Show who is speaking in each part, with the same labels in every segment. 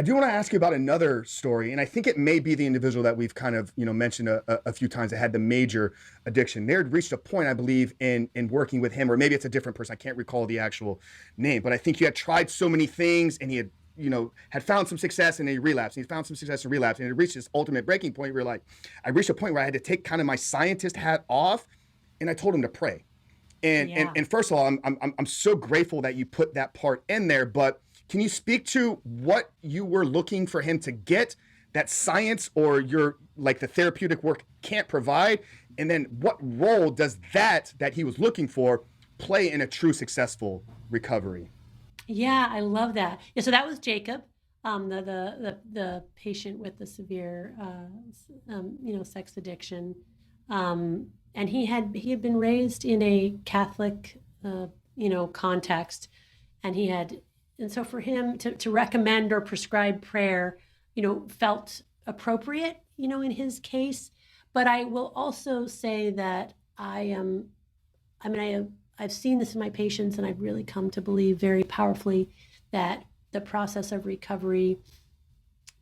Speaker 1: I do want to ask you about another story, and I think it may be the individual that we've kind of, mentioned a few times that had the major addiction. They had reached a point, I believe, in working with him, or maybe it's a different person. I can't recall the actual name, but I think he had tried so many things, and he had, had found some success, and then he relapsed. And he found some success and relapsed, and it reached this ultimate breaking point where, like, I reached a point where I had to take kind of my scientist hat off, and I told him to pray. And first of all, I'm so grateful that you put that part in there, but can you speak to what you were looking for him to get that science or the therapeutic work can't provide? And then what role does that he was looking for play in a true successful recovery?
Speaker 2: Yeah, I love that. Yeah, so that was Jacob, the patient with the severe, sex addiction, and he had been raised in a Catholic, context, and so for him to recommend or prescribe prayer, felt appropriate, in his case. But I will also say that I've seen this in my patients, and I've really come to believe very powerfully that the process of recovery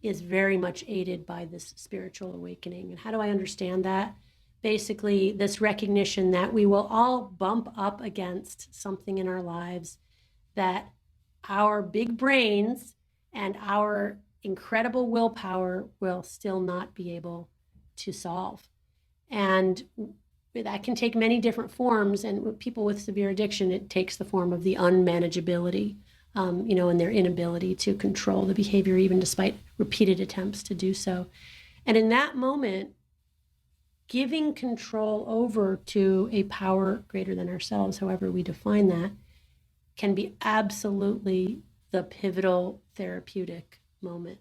Speaker 2: is very much aided by this spiritual awakening. And how do I understand that? Basically, this recognition that we will all bump up against something in our lives that our big brains and our incredible willpower will still not be able to solve. And that can take many different forms. And with people with severe addiction, it takes the form of the unmanageability, and their inability to control the behavior, even despite repeated attempts to do so. And in that moment, giving control over to a power greater than ourselves, however we define that, can be absolutely the pivotal therapeutic moment.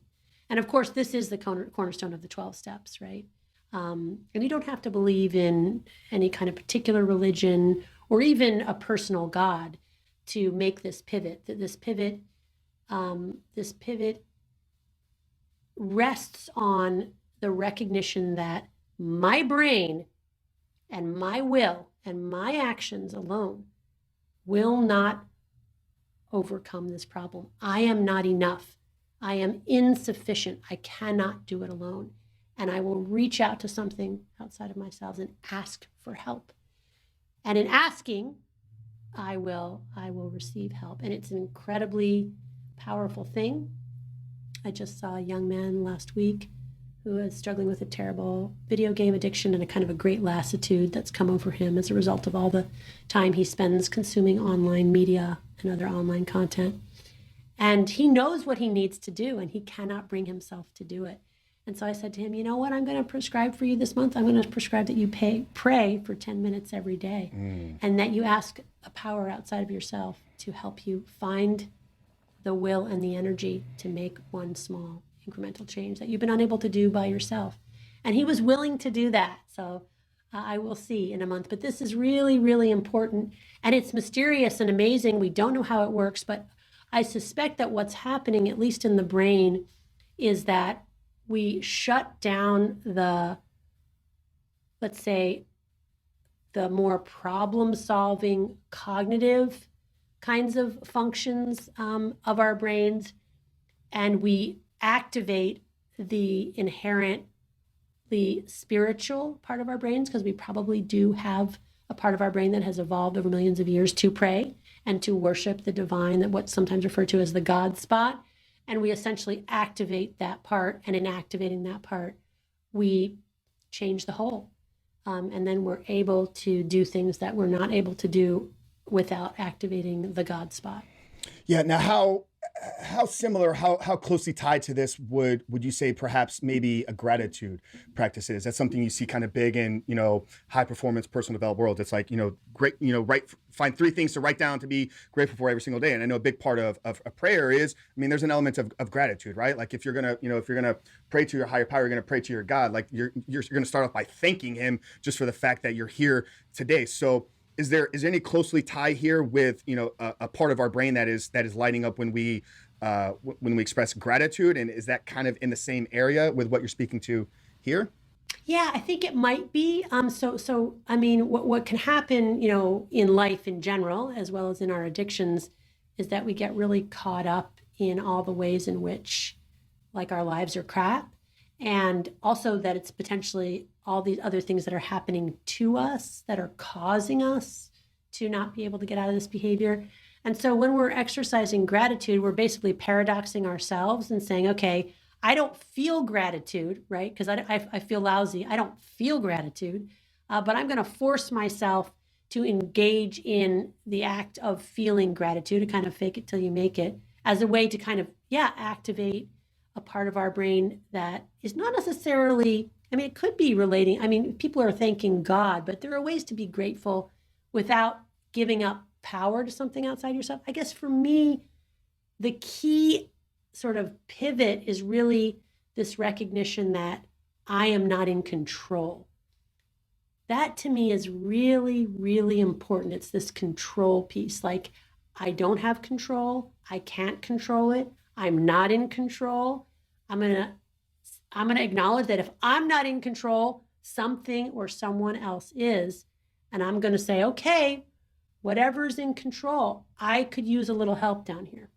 Speaker 2: And of course, this is the cornerstone of the 12 steps, right? And you don't have to believe in any kind of particular religion or even a personal God to make this pivot. This pivot rests on the recognition that my brain and my will and my actions alone will not overcome this problem. I am not enough. I am insufficient. I cannot do it alone. And I will reach out to something outside of myself and ask for help. And in asking, I will receive help. And it's an incredibly powerful thing. I just saw a young man last week who is struggling with a terrible video game addiction and a kind of a great lassitude that's come over him as a result of all the time he spends consuming online media and other online content. And he knows what he needs to do, and he cannot bring himself to do it. And so I said to him, you know what, I'm going to prescribe for you this month. I'm going to prescribe that you pray for 10 minutes every day, and that you ask a power outside of yourself to help you find the will and the energy to make one small incremental change that you've been unable to do by yourself. And he was willing to do that. So I will see in a month. But this is really, really important. And it's mysterious and amazing. We don't know how it works, but I suspect that what's happening, at least in the brain, is that we shut down let's say, the more problem-solving cognitive kinds of functions of our brains, and we activate the inherently spiritual part of our brains, because we probably do have a part of our brain that has evolved over millions of years to pray and to worship the divine, that what's sometimes referred to as the God spot. And we essentially activate that part, and in activating that part, we change the whole. And then we're able to do things that we're not able to do without activating the God spot.
Speaker 1: Yeah. Now, how similar, how closely tied to this would you say perhaps maybe a gratitude practice is? That's something you see kind of big in, high performance personal development world. It's like, great, find 3 things to write down to be grateful for every single day. And I know a big part of a prayer is, there's an element of gratitude, right? Like if you're going to pray to your higher power, you're going to pray to your God. Like you're going to start off by thanking him just for the fact that you're here today. So is there any closely tie here with, a part of our brain that is lighting up when we express gratitude? And is that kind of in the same area with what you're speaking to here?
Speaker 2: Yeah, I think it might be. What can happen, in life in general, as well as in our addictions, is that we get really caught up in all the ways in which like our lives are crap, and also that it's potentially all these other things that are happening to us that are causing us to not be able to get out of this behavior. And so when we're exercising gratitude, we're basically paradoxing ourselves and saying, okay, I don't feel gratitude, right? Because I feel lousy. I don't feel gratitude, but I'm going to force myself to engage in the act of feeling gratitude, to kind of fake it till you make it, as a way to kind of, activate a part of our brain that is not necessarily, I mean, it could be relating. I mean, people are thanking God, but there are ways to be grateful without giving up power to something outside yourself. I guess for me, the key sort of pivot is really this recognition that I am not in control. That to me is really, really important. It's this control piece. Like, I don't have control. I can't control it. I'm not in control. I'm gonna acknowledge that if I'm not in control, something or someone else is. And I'm gonna say, okay, whatever's in control, I could use a little help down here.